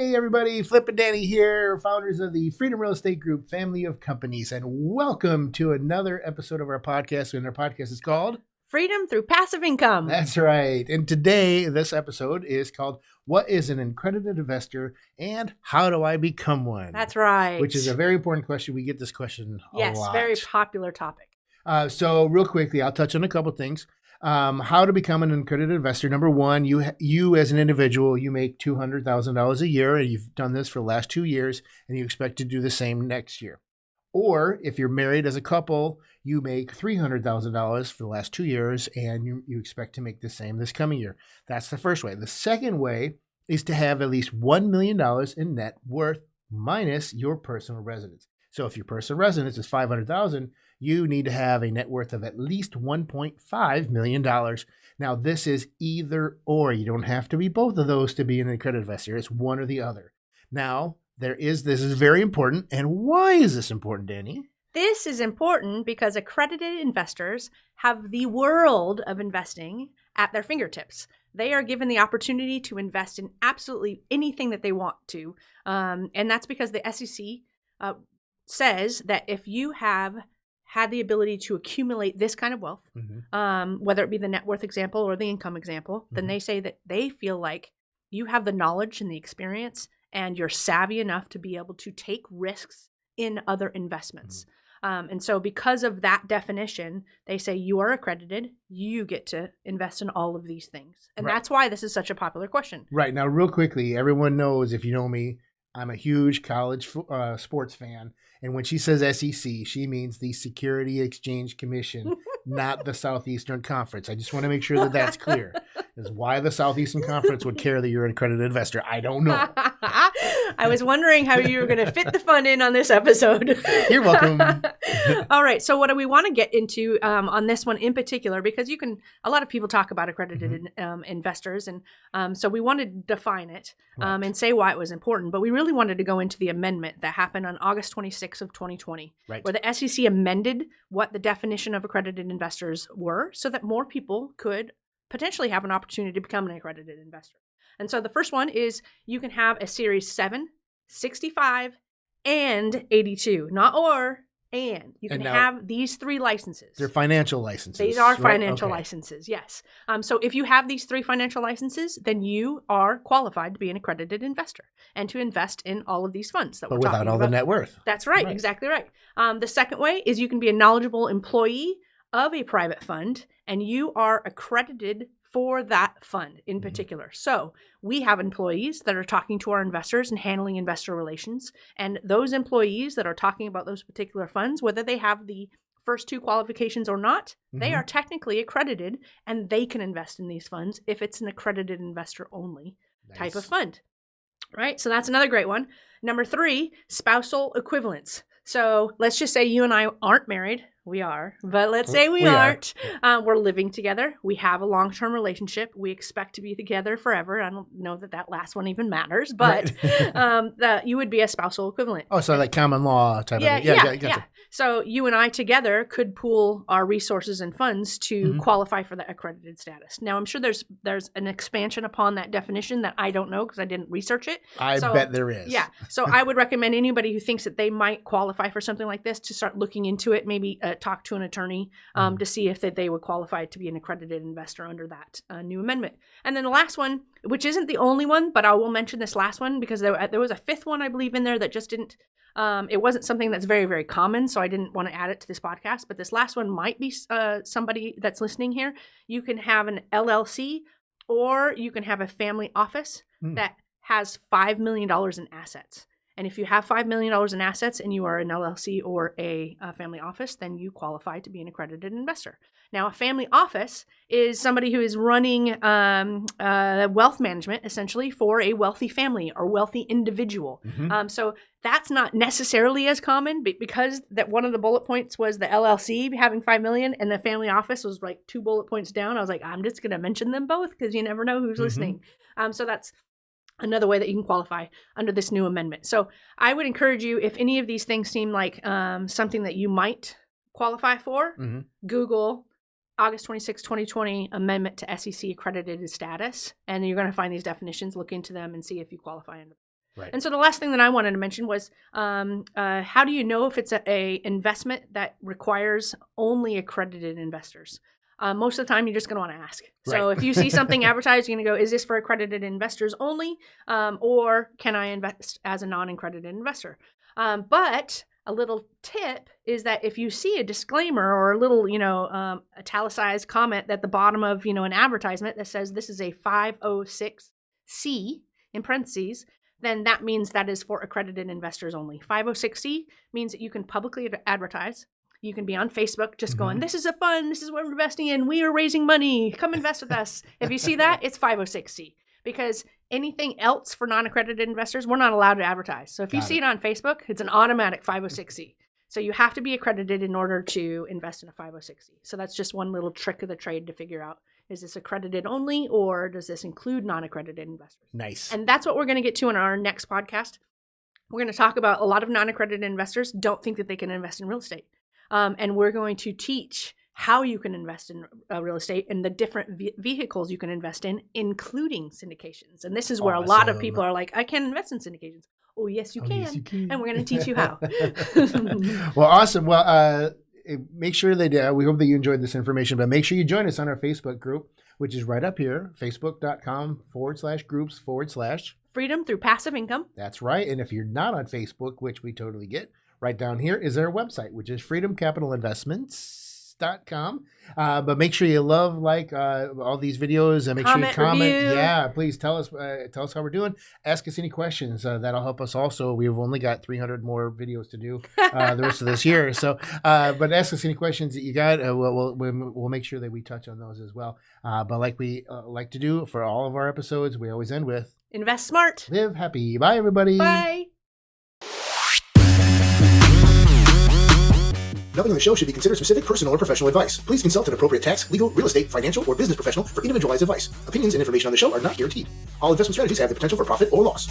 Hey everybody, Flip and Dani here, founders of the Freedom Real Estate Group family of companies, and welcome to another episode of our podcast. And our podcast is called Freedom Through Passive Income. That's right. And today, this episode is called What is an Accredited Investor and How Do I Become One? That's right. Which is a very important question. We get this question a lot. Yes, very popular topic. So real quickly, I'll touch on a couple things. How to become an accredited investor. Number one, you as an individual, you make $200,000 a year, and you've done this for the last 2 years, and you expect to do the same next year. Or if you're married as a couple, you make $300,000 for the last 2 years, and you expect to make the same this coming year. That's the first way. The second way is to have at least $1 million in net worth minus your personal residence. So if your personal residence is $500,000, you need to have a net worth of at least $1.5 million. Now, this is either or. You don't have to be both of those to be an accredited investor. It's one or the other. Now, this is very important. And why is this important, Dani? This is important because accredited investors have the world of investing at their fingertips. They are given the opportunity to invest in absolutely anything that they want to. And that's because the SEC says that if you have had the ability to accumulate this kind of wealth, whether it be the net worth example or the income example, then they say that they feel like you have the knowledge and the experience and you're savvy enough to be able to take risks in other investments. And so because of that definition, they say you are accredited, you get to invest in all of these things. And that's why this is such a popular question. Right. Now, real quickly, everyone knows, if you know me, I'm a huge college sports fan. And when she says SEC, she means the Security Exchange Commission, not the Southeastern Conference. I just want to make sure that that's clear. Is why the Southeastern Conference would care that you're an accredited investor. I don't know. I was wondering how you were going to fit the fun in on this episode. You're welcome. All right. So what do we want to get into on this one in particular? Because a lot of people talk about accredited investors. And so we wanted to define it and say why it was important. But we really wanted to go into the amendment that happened on August 26th of 2020, where the SEC amended what the definition of accredited investors were so that more people could potentially have an opportunity to become an accredited investor. And so the first one is you can have a Series 7, 65, and 82. Not or, and. You can have these three licenses. They're financial licenses. These are financial licenses, yes. So if you have these three financial licenses, then you are qualified to be an accredited investor and to invest in all of these funds that we're talking about. But without all the net worth. That's right, exactly right. The second way is you can be a knowledgeable employee of a private fund, and you are accredited for that fund in particular. So we have employees that are talking to our investors and handling investor relations. And those employees that are talking about those particular funds, whether they have the first two qualifications or not, they are technically accredited and they can invest in these funds if it's an accredited investor only type of fund. Right? So that's another great one. Number 3, spousal equivalence. So let's just say you and I aren't married. We are, but let's say we aren't. We're living together. We have a long-term relationship. We expect to be together forever. I don't know that last one even matters, but you would be a spousal equivalent. Oh, so like common law type of thing. Yeah. So you and I together could pool our resources and funds to qualify for the accredited status. Now, I'm sure there's an expansion upon that definition that I don't know because I didn't research it. I bet there is. Yeah. So I would recommend anybody who thinks that they might qualify for something like this to start looking into it, maybe talk to an attorney to see if they would qualify to be an accredited investor under that new amendment. And then the last one, which isn't the only one, but I will mention this last one because there was a fifth one, I believe, in there that just didn't, it wasn't something that's very, very common, so I didn't want to add it to this podcast. But this last one might be somebody that's listening here. You can have an LLC or you can have a family office that has $5 million in assets. And if you have $5 million in assets and you are an LLC or a family office, then you qualify to be an accredited investor. Now, a family office is somebody who is running wealth management, essentially, for a wealthy family or wealthy individual. So that's not necessarily as common, but because that one of the bullet points was the LLC having $5 million and the family office was like 2 bullet points down. I was like, I'm just going to mention them both because you never know who's listening. So that's another way that you can qualify under this new amendment. So I would encourage you, if any of these things seem like something that you might qualify for, Google August 26, 2020 amendment to SEC accredited status, and you're going to find these definitions, look into them and see if you qualify under them. Right. And so the last thing that I wanted to mention was how do you know if it's a investment that requires only accredited investors? Most of the time, you're just going to want to ask. So Right. if you see something advertised, you're going to go, is this for accredited investors only? Or can I invest as a non-accredited investor? But a little tip is that if you see a disclaimer or a little, italicized comment at the bottom of, an advertisement that says this is a 506C in parentheses, then that means that is for accredited investors only. 506C means that you can publicly advertise. You can be on Facebook just going, this is this is what we're investing in. We are raising money. Come invest with us. If you see that, it's 506C. Because anything else for non-accredited investors, we're not allowed to advertise. So if you see it on Facebook, it's an automatic 506C. So you have to be accredited in order to invest in a 506C. So that's just one little trick of the trade to figure out, is this accredited only or does this include non-accredited investors? Nice. And that's what we're going to get to in our next podcast. We're going to talk about a lot of non-accredited investors don't think that they can invest in real estate. And we're going to teach how you can invest in real estate and the different vehicles you can invest in, including syndications. And this is where a lot of people are like, I can't invest in syndications. Oh, yes, you can. Yes, you can. And we're going to teach you how. Well, awesome. Well, make sure that we hope that you enjoyed this information, but make sure you join us on our Facebook group, which is right up here, facebook.com/groups/ Freedom through passive income. That's right. And if you're not on Facebook, which we totally get, right down here is our website, which is freedomcapitalinvestments.com. But make sure you love, all these videos, and make sure you comment. Review. Yeah, please tell us how we're doing. Ask us any questions. That'll help us also. We've only got 300 more videos to do the rest of this year. So, but ask us any questions that you got. We'll make sure that we touch on those as well. But like we like to do for all of our episodes, we always end with invest smart. Live happy. Bye, everybody. Bye. Nothing in the show should be considered specific personal or professional advice. Please consult an appropriate tax, legal, real estate, financial, or business professional for individualized advice. Opinions and information on the show are not guaranteed. All investment strategies have the potential for profit or loss.